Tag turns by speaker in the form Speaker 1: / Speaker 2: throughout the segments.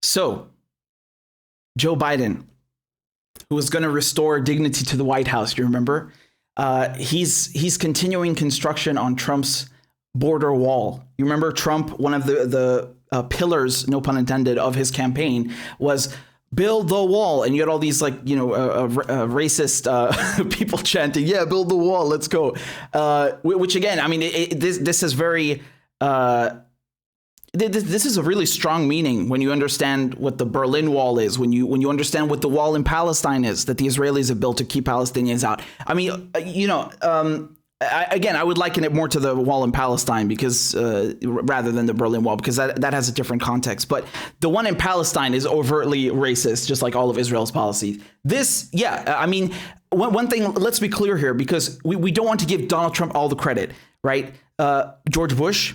Speaker 1: So Joe Biden, who was going to restore dignity to the White House, you remember? He's continuing construction on Trump's border wall. You remember Trump, one of the pillars, no pun intended, of his campaign was build the wall. And you had all these racist people chanting, yeah, build the wall, let's go. Which again, I mean, this is very... This is a really strong meaning when you understand what the Berlin Wall is, when you understand what the wall in Palestine is that the Israelis have built to keep Palestinians out. I mean, I would liken it more to the wall in Palestine because rather than the Berlin Wall, because that has a different context. But the one in Palestine is overtly racist, just like all of Israel's policies. One thing, let's be clear here, because we don't want to give Donald Trump all the credit, right? George Bush,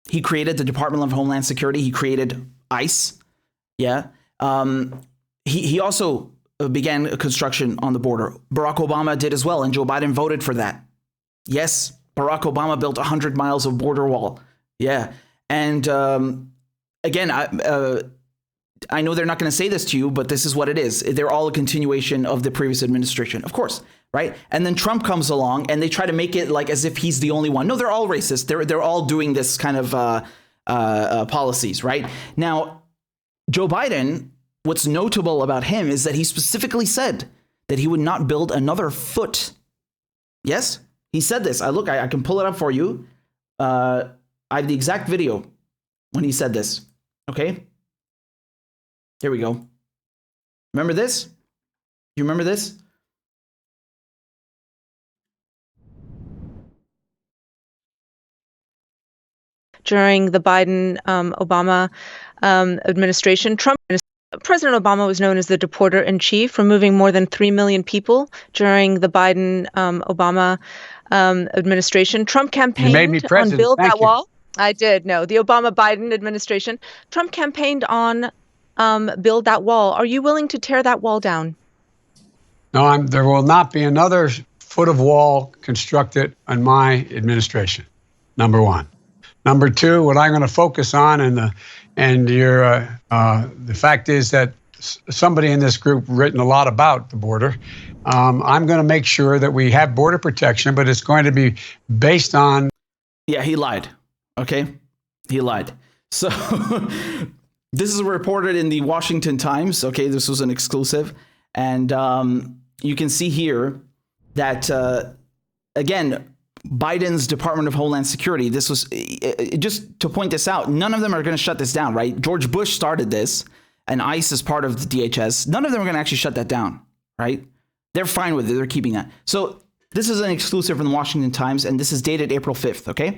Speaker 1: he created the Department of Homeland Security. He created ICE. Yeah. He also began construction on the border. Barack Obama did as well, and Joe Biden voted for that. Yes, Barack Obama built 100 miles of border wall. Yeah. And again, I know they're not going to say this to you, but this is what it is. They're all a continuation of the previous administration, of course. Right. And then Trump comes along and they try to make it like as if he's the only one. No, they're all racist. They're all doing this kind of policies. Right now, Joe Biden, what's notable about him is that he specifically said that he would not build another foot. Yes, he said this. I can pull it up for you. I have the exact video when he said this. OK, here we go. Remember this? You remember this?
Speaker 2: During the Biden-Obama administration, President Obama was known as the deporter-in-chief, removing more than 3 million people during the Biden-Obama administration. Trump campaigned on Build That Wall. I did. No, the Obama-Biden administration. Trump campaigned on Build That Wall. Are you willing to tear that wall down?
Speaker 3: No, there will not be another foot of wall constructed on my administration, number one. Number two, what I'm going to focus on, the fact is that somebody in this group written a lot about the border. I'm going to make sure that we have border protection, but it's going to be based on.
Speaker 1: Yeah, he lied. OK, he lied. So this is reported in the Washington Times. OK, this was an exclusive. And you can see here that, again, Biden's Department of Homeland Security. This was just to point this out. None of them are going to shut this down, right? George Bush started this and ICE is part of the DHS. None of them are going to actually shut that down, right? They're fine with it. They're keeping that. So this is an exclusive from the Washington Times, and this is dated April 5th. OK,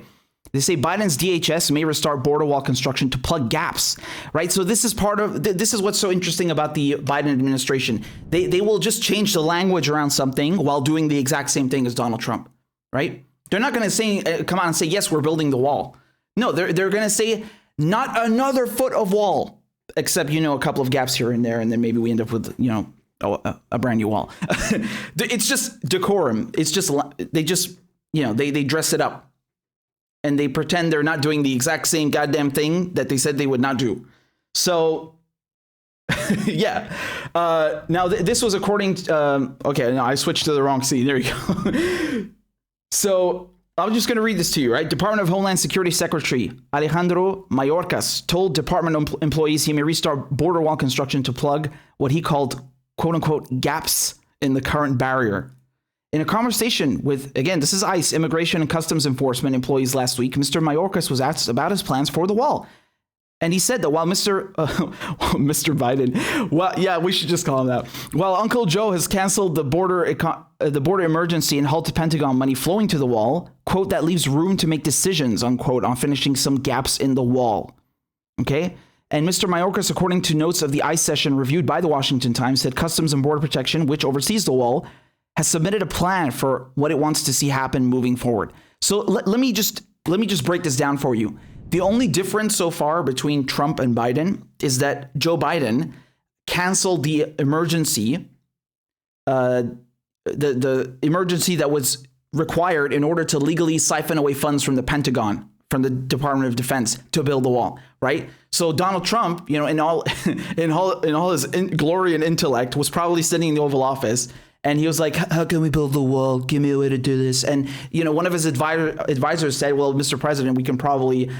Speaker 1: they say Biden's DHS may restart border wall construction to plug gaps, right? So this is this is what's so interesting about the Biden administration. They will just change the language around something while doing the exact same thing as Donald Trump, right? They're not going to come out and say, yes, we're building the wall. No, they're going to say not another foot of wall, except, a couple of gaps here and there. And then maybe we end up with, a brand new wall. It's just decorum. It's just they dress it up and they pretend they're not doing the exact same goddamn thing that they said they would not do. So, yeah. Now, this was according to OK, no, I switched to the wrong scene. There you go. So I'm just going to read this to you, right? Department of Homeland Security Secretary Alejandro Mayorkas told department employees he may restart border wall construction to plug what he called, quote unquote, gaps in the current barrier. In a conversation with, again, this is ICE, Immigration and Customs Enforcement employees last week, Mr. Mayorkas was asked about his plans for the wall. And he said that while Mr. Biden, well, yeah, we should just call him that. While Uncle Joe has canceled the border emergency and halted Pentagon money flowing to the wall, quote, that leaves room to make decisions, unquote, on finishing some gaps in the wall. Okay. And Mr. Mayorkas, according to notes of the ICE session reviewed by the Washington Times, said Customs and Border Protection, which oversees the wall, has submitted a plan for what it wants to see happen moving forward. So let me just break this down for you. The only difference so far between Trump and Biden is that Joe Biden canceled the emergency, the emergency that was required in order to legally siphon away funds from the Pentagon, from the Department of Defense to build the wall, right? So Donald Trump, in all in all his glory and intellect, was probably sitting in the Oval Office, and he was like, "How can we build the wall? Give me a way to do this." And one of his advisors said, "Well, Mr. President, we can probably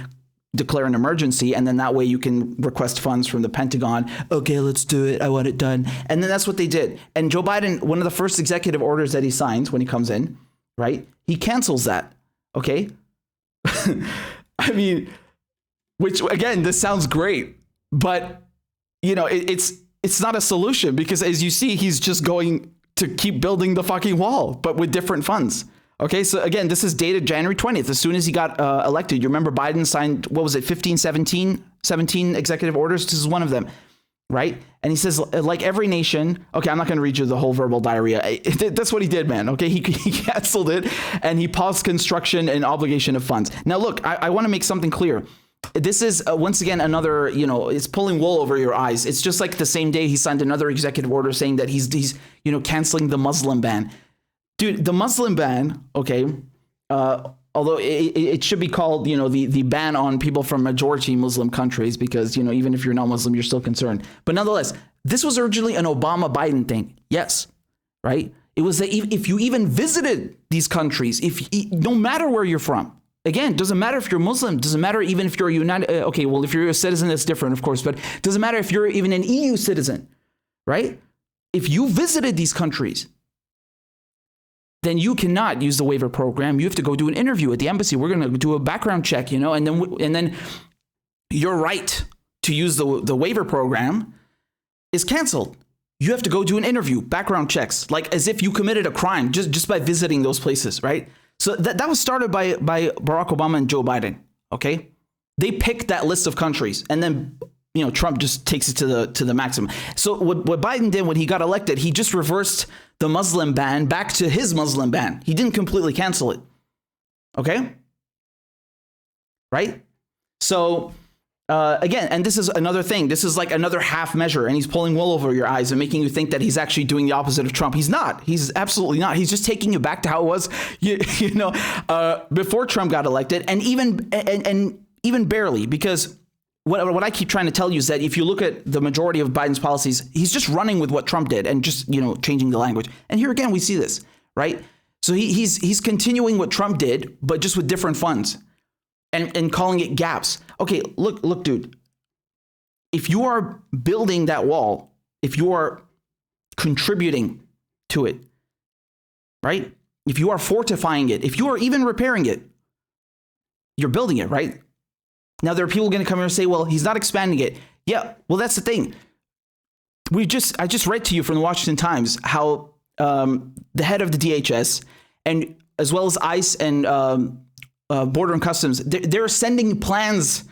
Speaker 1: declare an emergency, and then that way you can request funds from the Pentagon." Okay, let's do it. I want it done. And then that's what they did. And Joe Biden, one of the first executive orders that he signs when he comes in, right? He cancels that. Okay. I mean, which again, this sounds great, but it's not a solution, because as you see, he's just going to keep building the fucking wall, but with different funds. Okay, so again, this is dated January 20th, as soon as he got elected. You remember Biden signed, 17 executive orders? This is one of them, right? And he says, like every nation, okay, I'm not going to read you the whole verbal diarrhea. That's what he did, man, okay? He canceled it, and he paused construction and obligation of funds. Now, look, I want to make something clear. This is, once again, another, it's pulling wool over your eyes. It's just like the same day he signed another executive order saying that he's canceling the Muslim ban. Dude, the Muslim ban, okay, although it should be called, the ban on people from majority Muslim countries, because, even if you're not Muslim, you're still concerned. But nonetheless, this was originally an Obama-Biden thing. Yes, right? It was that if you even visited these countries, no matter where you're from, again, doesn't matter if you're Muslim, doesn't matter even if you're a if you're a citizen, that's different, of course, but doesn't matter if you're even an EU citizen, right? If you visited these countries, then you cannot use the waiver program. You have to go do an interview at the embassy. We're going to do a background check, and then your right to use the waiver program is canceled. You have to go do an interview, background checks, like as if you committed a crime just by visiting those places, right? So that was started by Barack Obama and Joe Biden, okay? They picked that list of countries, and then Trump just takes it to the maximum. So what Biden did when he got elected, he just reversed the Muslim ban back to his Muslim ban. He didn't completely cancel it. Okay? Right? So again, and this is another thing. This is like another half measure, and he's pulling wool over your eyes and making you think that he's actually doing the opposite of Trump. He's not. He's absolutely not. He's just taking you back to how it was, before Trump got elected, and even barely, because what I keep trying to tell you is that if you look at the majority of Biden's policies, he's just running with what Trump did and just, changing the language. And here again, we see this, right? So he's continuing what Trump did, but just with different funds and calling it gaps. Okay, look, dude, if you are building that wall, if you are contributing to it, right? If you are fortifying it, if you are even repairing it, you're building it, right? Now, there are people going to come here and say, well, he's not expanding it. Yeah, well, that's the thing. I just read to you from the Washington Times how the head of the DHS, and as well as ICE and Border and Customs, they're sending plans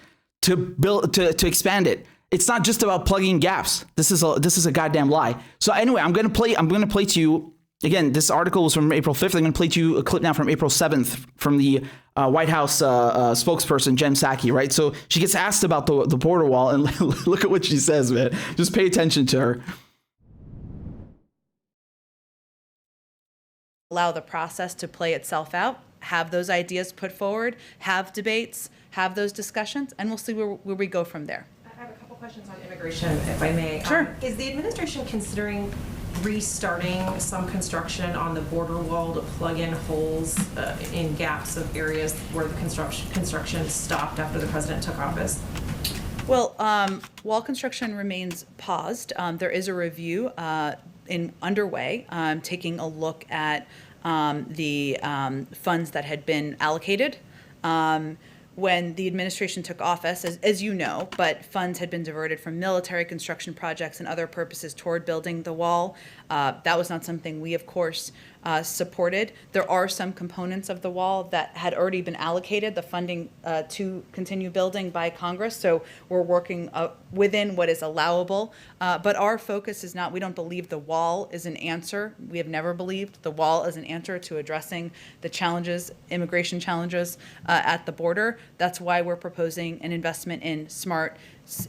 Speaker 1: to build to expand it. It's not just about plugging gaps. This is a goddamn lie. So anyway, I'm going to play to you. Again, this article was from April 5th. I'm going to play to you a clip now from April 7th from the White House spokesperson, Jen Psaki, right? So she gets asked about the border wall, and look at what she says, man. Just pay attention to her.
Speaker 4: Allow the process to play itself out, have those ideas put forward, have debates, have those discussions, and we'll see where we go from there.
Speaker 5: I have a couple questions on immigration, if I may.
Speaker 4: Sure.
Speaker 5: Is the administration considering restarting some construction on the border wall to plug in holes in gaps of areas where the construction stopped after the president took office?
Speaker 4: Well, wall construction remains paused. There is a review underway, taking a look at the funds that had been allocated when the administration took office, as you know, but funds had been diverted from military construction projects and other purposes toward building the wall. That was not something we, of course, supported. There are some components of the wall that had already been allocated, the funding to continue building by Congress, so we're working within what is allowable. But our focus is not, we don't believe the wall is an answer. We have never believed the wall is an answer to addressing the challenges, immigration challenges at the border. That's why we're proposing an investment in smart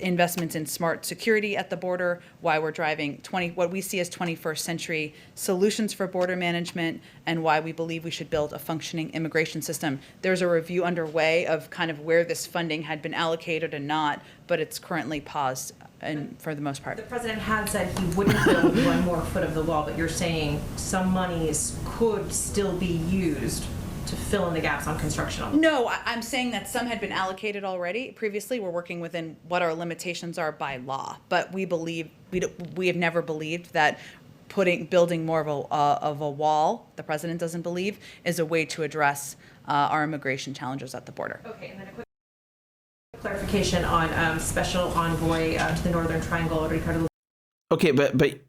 Speaker 4: investments in smart security at the border, why we're driving what we see as 21st century solutions for border management, and why we believe we should build a functioning immigration system. There's a review underway of kind of where this funding had been allocated and not, but it's currently paused and for the most part.
Speaker 5: The president had said he wouldn't build one more foot of the wall, but you're saying some monies could still be used to fill in the gaps on construction.
Speaker 4: No, I'm saying that some had been allocated already. Previously, we're working within what our limitations are by law, but we have never believed that building more of a wall, the president doesn't believe, is a way to address our immigration challenges at the border.
Speaker 5: Okay, and then a quick clarification on special envoy to the Northern Triangle, Ricardo.
Speaker 1: Okay, but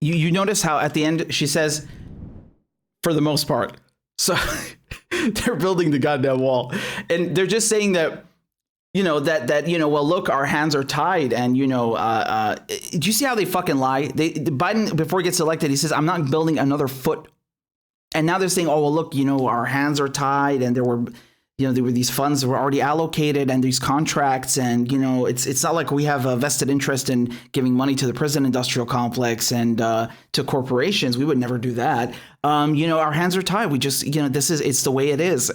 Speaker 1: you notice how at the end she says, for the most part. So they're building the goddamn wall, and they're just saying that, well, look, our hands are tied, and do you see how they fucking lie? Biden, before he gets elected, he says, I'm not building another foot, and now they're saying, oh well, look, our hands are tied, and there were these funds that were already allocated and these contracts, and it's not like we have a vested interest in giving money to the prison industrial complex and to corporations. We would never do that. Our hands are tied. We just it's the way it is.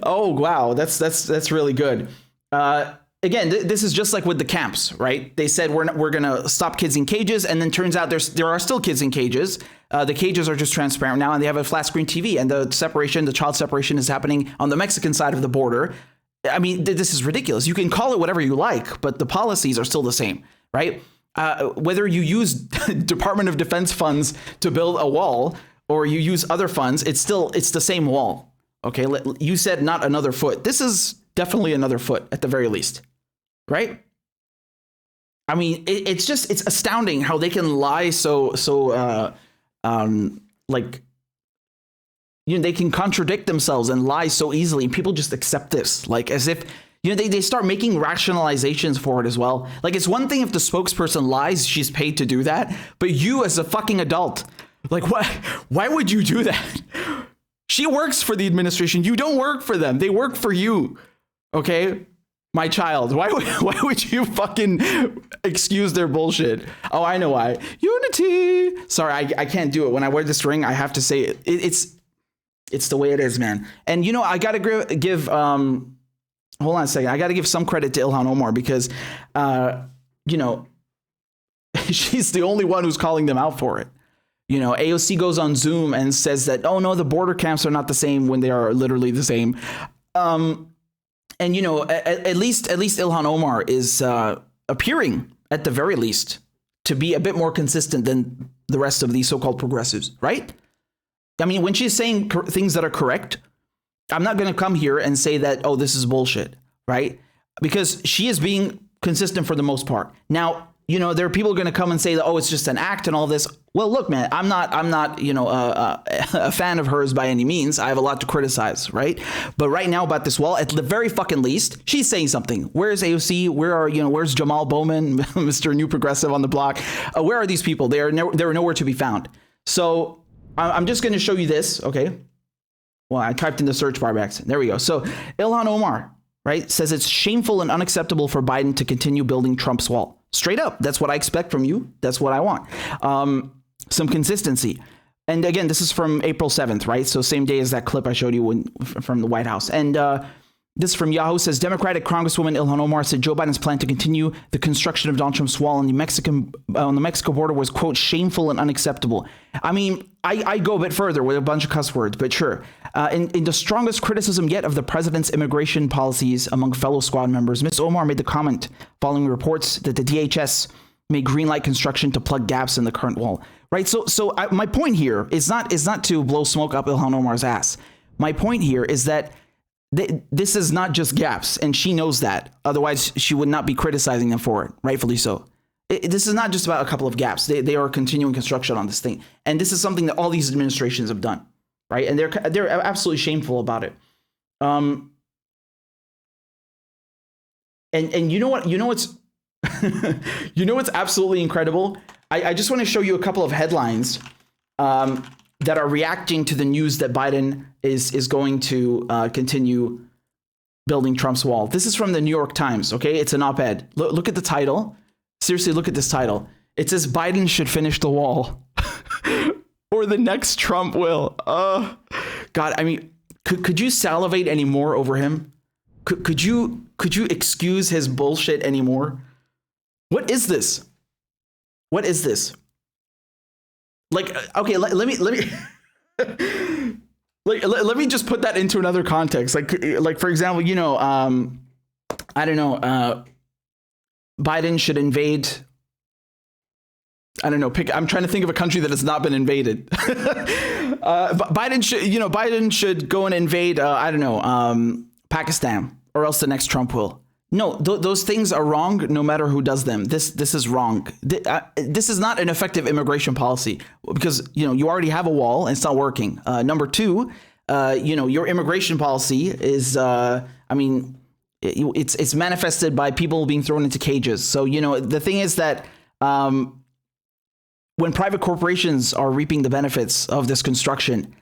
Speaker 1: Oh wow, that's really good. Again, this is just like with the camps, right? They said we're gonna stop kids in cages, and then turns out there are still kids in cages. The cages are just transparent now, and they have a flat screen TV, and the child separation is happening on the Mexican side of the border. I mean, this is ridiculous. You can call it whatever you like, but the policies are still the same, right? Whether you use Department of Defense funds to build a wall or you use other funds, it's the same wall. Okay, you said not another foot. This is definitely another foot at the very least, right? I mean, it's astounding how they can lie they can contradict themselves and lie so easily, and people just accept this, like as if they start making rationalizations for it as well. Like, it's one thing if the spokesperson lies, she's paid to do that, but you as a fucking adult, like, why would you do that? She works for the administration. You don't work for them. They work for you. Okay, my child. Why would you fucking excuse their bullshit? Oh, I know why. Unity. Sorry, I can't do it. When I wear this ring, I have to say it. It's the way it is, man. And I gotta give hold on a second. I gotta give some credit to Ilhan Omar because she's the only one who's calling them out for it. AOC goes on Zoom and says that, oh no, the border camps are not the same when they are literally the same. And at least Ilhan Omar is appearing, at the very least, to be a bit more consistent than the rest of these so-called progressives, right? I mean, when she's saying things that are correct, I'm not going to come here and say that, oh, this is bullshit, right? Because she is being consistent for the most part. Now, there are people going to come and say that, oh, it's just an act and all this. Well, look, man, I'm not a fan of hers by any means. I have a lot to criticize, right? But right now about this wall, at the very fucking least, she's saying something. Where's AOC? Where's Jamal Bowman, Mr. New Progressive on the block? Where are these people? They are nowhere to be found. So I'm just going to show you this, okay? Well, I typed in the search bar back. There we go. So Ilhan Omar, right, says it's shameful and unacceptable for Biden to continue building Trump's wall. Straight up. That's what I expect from you. That's what I want. Some consistency. And again, this is from April 7th, right? So same day as that clip I showed you from the White House. And this from Yahoo says, Democratic Congresswoman Ilhan Omar said Joe Biden's plan to continue the construction of Donald Trump's wall on the Mexico border was, quote, shameful and unacceptable. I mean, I go a bit further with a bunch of cuss words, but sure. In the strongest criticism yet of the president's immigration policies among fellow squad members, Ms. Omar made the comment following reports that the DHS may greenlight construction to plug gaps in the current wall. Right. So my point here is not to blow smoke up Ilhan Omar's ass. My point here is that this is not just gaps, and she knows that. Otherwise, she would not be criticizing them for it, rightfully so. This is not just about a couple of gaps. They are continuing construction on this thing, and this is something that all these administrations have done, right? And they're absolutely shameful about it. And you know what's what's absolutely incredible? I just want to show you a couple of headlines that are reacting to the news that Biden is going to continue building Trump's wall. This is from the New York Times, okay? It's an op-ed. Look at the title. Seriously, look at this title. It says Biden should finish the wall or the next Trump will. God, I mean, could you salivate any more over him? Could you excuse his bullshit anymore? What is this? What is this? Like, okay, let me let me just put that into another context. Like for example, you know, I don't know, Biden should invade. I don't know. I'm trying to think of a country that has not been invaded. Biden should go and invade. I don't know, Pakistan, or else the next Trump will. No, those things are wrong. No matter who does them, this is wrong. This is not an effective immigration policy because you already have a wall and it's not working. Number two, your immigration policy is. It's manifested by people being thrown into cages. So the thing is that. When private corporations are reaping the benefits of this construction,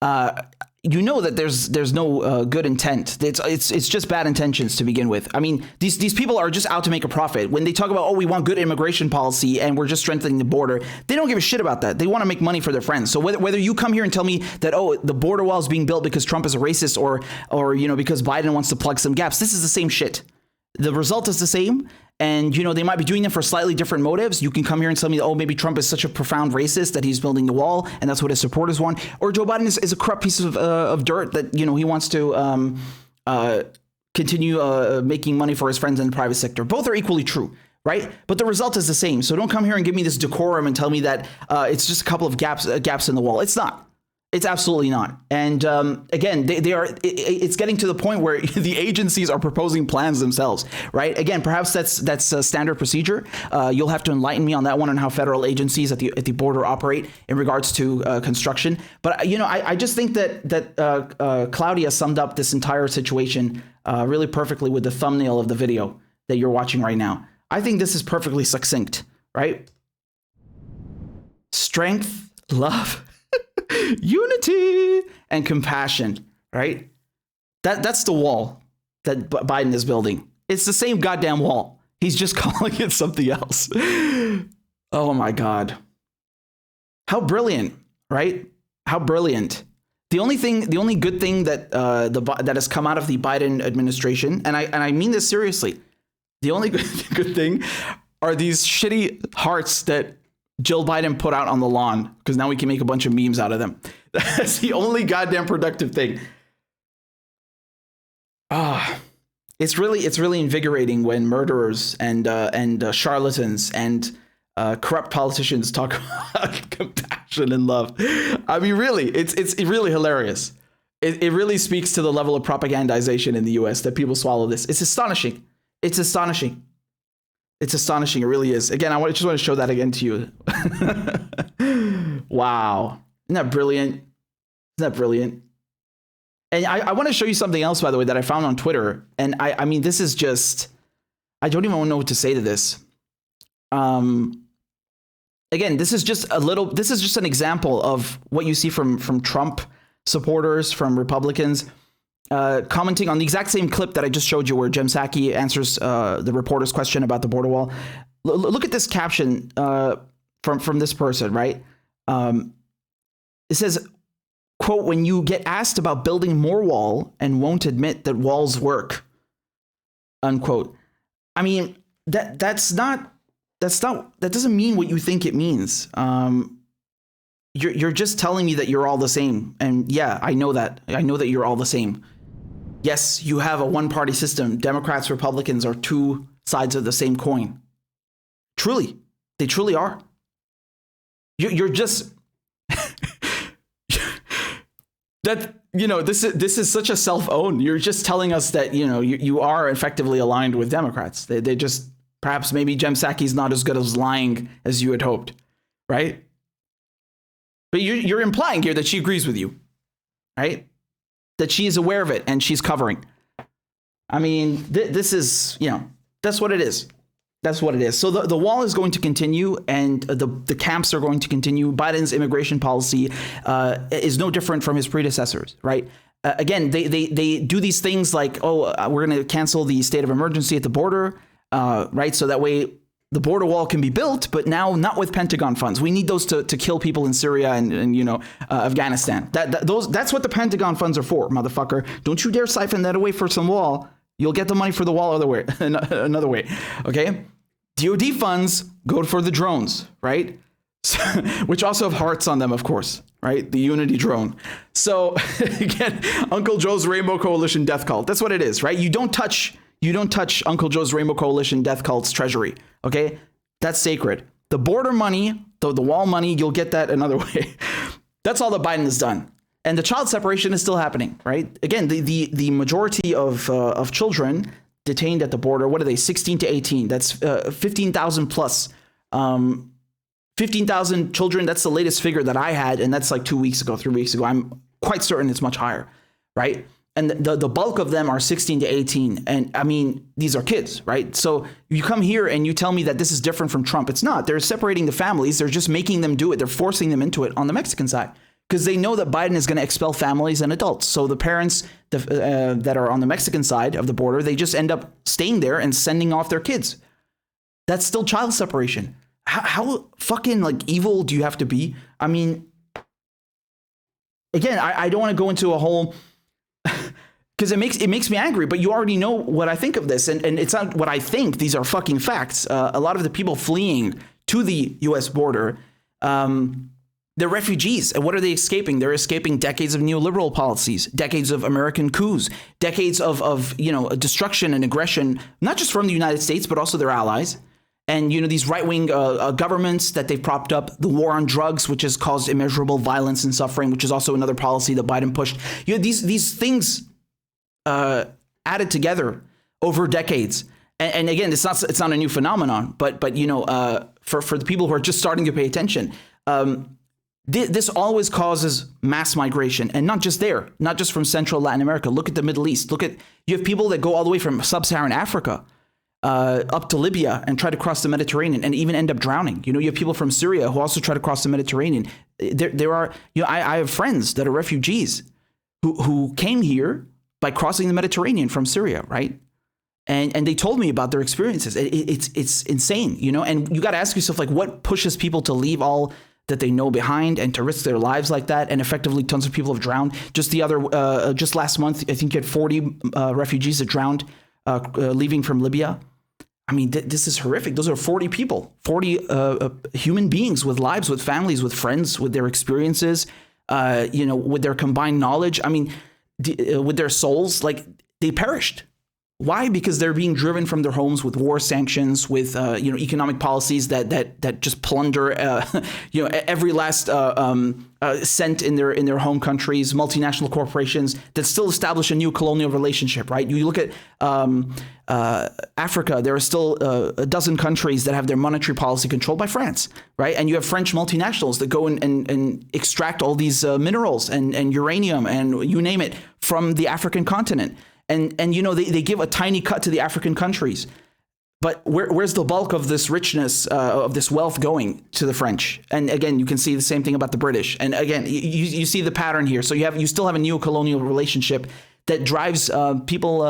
Speaker 1: that there's no good intent. It's just bad intentions to begin with. I mean, these people are just out to make a profit. When they talk about, we want good immigration policy and we're just strengthening the border, they don't give a shit about that. They want to make money for their friends. So whether you come here and tell me that, the border wall is being built because Trump is a racist or because Biden wants to plug some gaps, this is the same shit. The result is the same. And, they might be doing them for slightly different motives. You can come here and tell me, maybe Trump is such a profound racist that he's building the wall and that's what his supporters want. Or Joe Biden is a corrupt piece of dirt that, he wants to continue making money for his friends in the private sector. Both are equally true, right? But the result is the same. So don't come here and give me this decorum and tell me that it's just a couple of gaps in the wall. It's not. It's absolutely not. And again, they are. It's getting to the point where the agencies are proposing plans themselves, right? Again, perhaps that's a standard procedure. You'll have to enlighten me on that one, on how federal agencies at the border operate in regards to construction. But I just think that Claudia summed up this entire situation really perfectly with the thumbnail of the video that you're watching right now. I think this is perfectly succinct, right? Strength, love. Unity and compassion, right? That's the wall that Biden is building. It's the same goddamn wall. He's just calling it something else. Oh my God. How brilliant, right? How brilliant. The only good thing that that has come out of the Biden administration, and I mean this seriously, the only good thing are these shitty hearts that Jill Biden put out on the lawn, because now we can make a bunch of memes out of them. That's the only goddamn productive thing. It's really invigorating when murderers and charlatans and corrupt politicians talk about compassion and love. I mean, really, it's really hilarious. It really speaks to the level of propagandization in the U.S. that people swallow this. It's astonishing. It's astonishing. It's astonishing. It really is. Again, I just want to show that again to you. Wow. Isn't that brilliant? Isn't that brilliant? And I want to show you something else, by the way, that I found on Twitter. And I mean, this is just, I don't even know what to say to this. Again, this is just an example of what you see from Trump supporters, from Republicans, commenting on the exact same clip that I just showed you, where Jem Psaki answers the reporter's question about the border wall. Look at this caption from this person, right? It says, quote, "When you get asked about building more wall and won't admit that walls work," unquote. I mean, that doesn't mean what you think it means. You're just telling me that you're all the same. And yeah, I know that you're all the same. Yes, you have a one-party system. Democrats, Republicans are two sides of the same coin. Truly, they truly are. You're just that, this is such a self-own. You're just telling us that, you are effectively aligned with Democrats. They just, perhaps maybe Jem Psaki's not as good as lying as you had hoped, right? But you're implying here that she agrees with you, right? That she is aware of it and she's covering. I mean, this is, that's what it is. That's what it is. So the wall is going to continue, and the camps are going to continue. Biden's immigration policy is no different from his predecessors, right? again, they do these things like, we're going to cancel the state of emergency at the border, right? So that way the border wall can be built, but now not with Pentagon funds. We need those to kill people in Syria and Afghanistan. That's what the Pentagon funds are for, motherfucker. Don't you dare siphon that away for some wall. You'll get the money for the wall another way. Okay. DoD funds go for the drones, right? So, which also have hearts on them, of course, right? The Unity drone. So again, Uncle Joe's Rainbow Coalition death cult. That's what it is, right? You don't touch Uncle Joe's Rainbow Coalition death cult's treasury. Okay, that's sacred. The border money, the wall money, you'll get that another way. That's all that Biden has done, and the child separation is still happening, right? Again, the majority of children detained at the border, what are they? 16 to 18. That's 15,000 plus. 15,000 children. That's the latest figure that I had, and that's like 3 weeks ago. I'm quite certain it's much higher, right? And the bulk of them are 16 to 18. And I mean, these are kids, right? So you come here and you tell me that this is different from Trump. It's not. They're separating the families. They're just making them do it. They're forcing them into it on the Mexican side because they know that Biden is going to expel families and adults. So the parents that are on the Mexican side of the border, they just end up staying there and sending off their kids. That's still child separation. How fucking like evil do you have to be? I mean, again, I don't want to go into a whole... because it makes me angry, but you already know what I think of this, and it's not what I think. These are fucking facts. A lot of the people fleeing to the U.S. border, they're refugees. And what are they escaping? They're escaping decades of neoliberal policies, decades of American coups, decades of destruction and aggression, not just from the United States, but also their allies. And, these right-wing governments that they've propped up, the war on drugs, which has caused immeasurable violence and suffering, which is also another policy that Biden pushed. These things added together over decades. And again, it's not a new phenomenon, but for the people who are just starting to pay attention, this always causes mass migration, and not just there, not just from Central Latin America. Look at the Middle East. You have people that go all the way from sub-Saharan Africa up to Libya and try to cross the Mediterranean and even end up drowning. You have people from Syria who also try to cross the Mediterranean. There are, I have friends that are refugees who came here by crossing the Mediterranean from Syria, right? And they told me about their experiences. It's insane, and you got to ask yourself, like, what pushes people to leave all that they know behind and to risk their lives like that? And effectively, tons of people have drowned. Just last month, I think you had 40 refugees that drowned leaving from Libya. I mean, this is horrific. Those are 40 people, 40 human beings with lives, with families, with friends, with their experiences, with their combined knowledge. I mean, with their souls, like, they perished. Why? Because they're being driven from their homes with war sanctions, with economic policies that just plunder every last cent in their home countries. Multinational corporations that still establish a new colonial relationship, right? You look at Africa. There are still a dozen countries that have their monetary policy controlled by France, right? And you have French multinationals that go and extract all these minerals and uranium and you name it from the African continent. And they give a tiny cut to the African countries. But where's the bulk of this richness, of this wealth going? To the French. And again, you can see the same thing about the British. And again, you see the pattern here. So you still have a neo-colonial relationship that drives people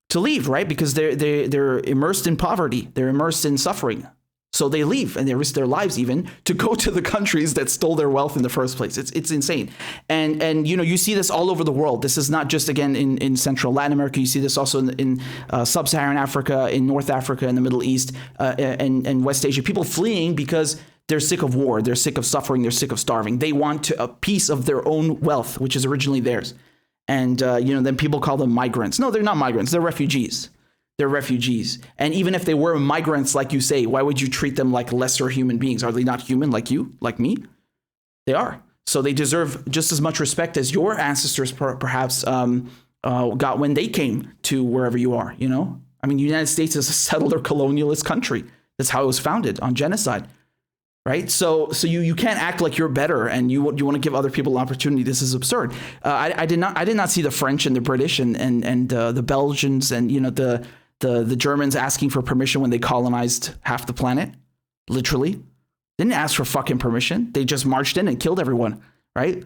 Speaker 1: to leave, right? Because they're immersed in poverty. They're immersed in suffering. So they leave and they risk their lives even to go to the countries that stole their wealth in the first place. It's insane. And you see this all over the world. This is not just, again, in Central Latin America. You see this also in Sub-Saharan Africa, in North Africa, in the Middle East, and West Asia. People fleeing because they're sick of war. They're sick of suffering. They're sick of starving. They want a piece of their own wealth, which is originally theirs. And, then people call them migrants. No, they're not migrants. They're refugees. They're refugees. And even if they were migrants, like you say, why would you treat them like lesser human beings? Are they not human like you, like me? They are. So they deserve just as much respect as your ancestors perhaps got when they came to wherever you are, I mean, the United States is a settler colonialist country. That's how it was founded, on genocide, right? So you can't act like you're better and you want to give other people an opportunity. This is absurd. I did not see the French and the British and the Belgians and, the Germans asking for permission when they colonized half the planet, literally. They didn't ask for fucking permission. They just marched in and killed everyone, right?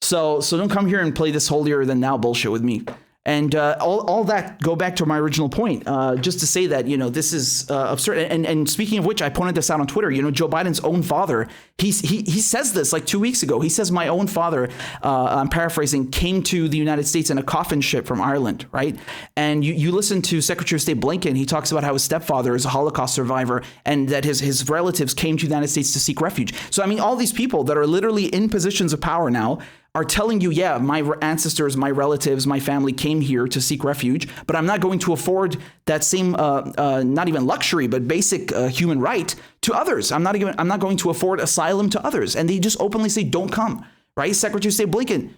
Speaker 1: So don't come here and play this holier than thou bullshit with me. And all that, go back to my original point, just to say that, this is absurd. And speaking of which, I pointed this out on Twitter. Joe Biden's own father, he says this like 2 weeks ago. He says, my own father, I'm paraphrasing, came to the United States in a coffin ship from Ireland, right? And you listen to Secretary of State Blinken. He talks about how his stepfather is a Holocaust survivor and that his relatives came to the United States to seek refuge. So, I mean, all these people that are literally in positions of power now are telling you, yeah, my ancestors, my relatives, my family came here to seek refuge, but I'm not going to afford that same, not even luxury, but basic human right to others. I'm not going to afford asylum to others. And they just openly say, don't come, right? Secretary of State Blinken,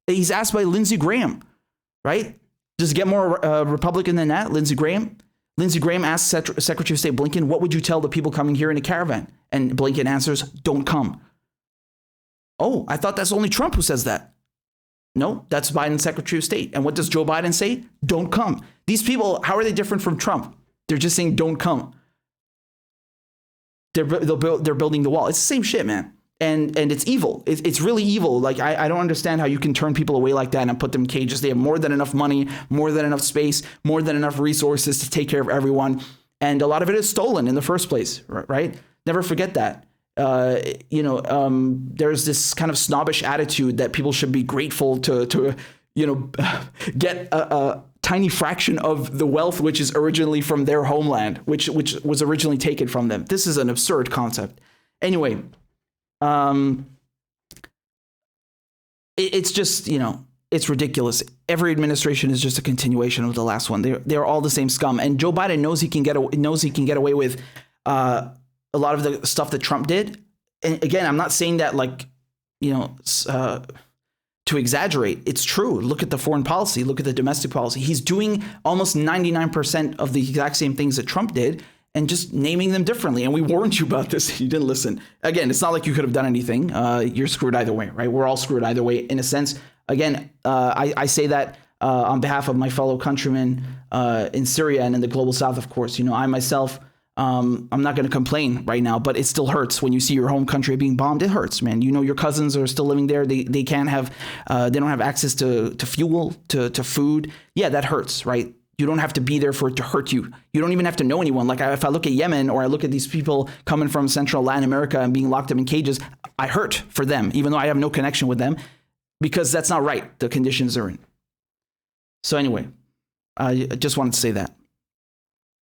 Speaker 1: he's asked by Lindsey Graham, right? Does it get more Republican than that, Lindsey Graham? Lindsey Graham asks Secretary of State Blinken, what would you tell the people coming here in a caravan? And Blinken answers, don't come. Oh, I thought that's only Trump who says that. No, that's Biden's Secretary of State. And what does Joe Biden say? Don't come. These people, how are they different from Trump? They're just saying don't come. They're building the wall. It's the same shit, man. And it's evil. It's really evil. Like, I don't understand how you can turn people away like that and put them in cages. They have more than enough money, more than enough space, more than enough resources to take care of everyone. And a lot of it is stolen in the first place, right? Never forget that. There's this kind of snobbish attitude that people should be grateful to get a tiny fraction of the wealth which is originally from their homeland, which was originally taken from them. This is an absurd concept. Anyway, it's just, it's ridiculous. Every administration is just a continuation of the last one. They're all the same scum, and Joe Biden knows he can get away with a lot of the stuff that Trump did. And again, I'm not saying that to exaggerate. It's true. Look at the foreign policy. Look at the domestic policy. He's doing almost 99% of the exact same things that Trump did and just naming them differently. And we warned you about this. You didn't listen. Again, it's not like you could have done anything. You're screwed either way, right? We're all screwed either way in a sense. Again, I say that on behalf of my fellow countrymen in Syria and in the global south, of course. I myself, I'm not going to complain right now, but it still hurts when you see your home country being bombed. It hurts, man. Your cousins are still living there. They can't have, they don't have access to fuel, to food. Yeah, that hurts, right? You don't have to be there for it to hurt you. You don't even have to know anyone. Like if I look at Yemen or I look at these people coming from Central Latin America and being locked up in cages, I hurt for them, even though I have no connection with them, because that's not right. The conditions they're in. So anyway, I just wanted to say that.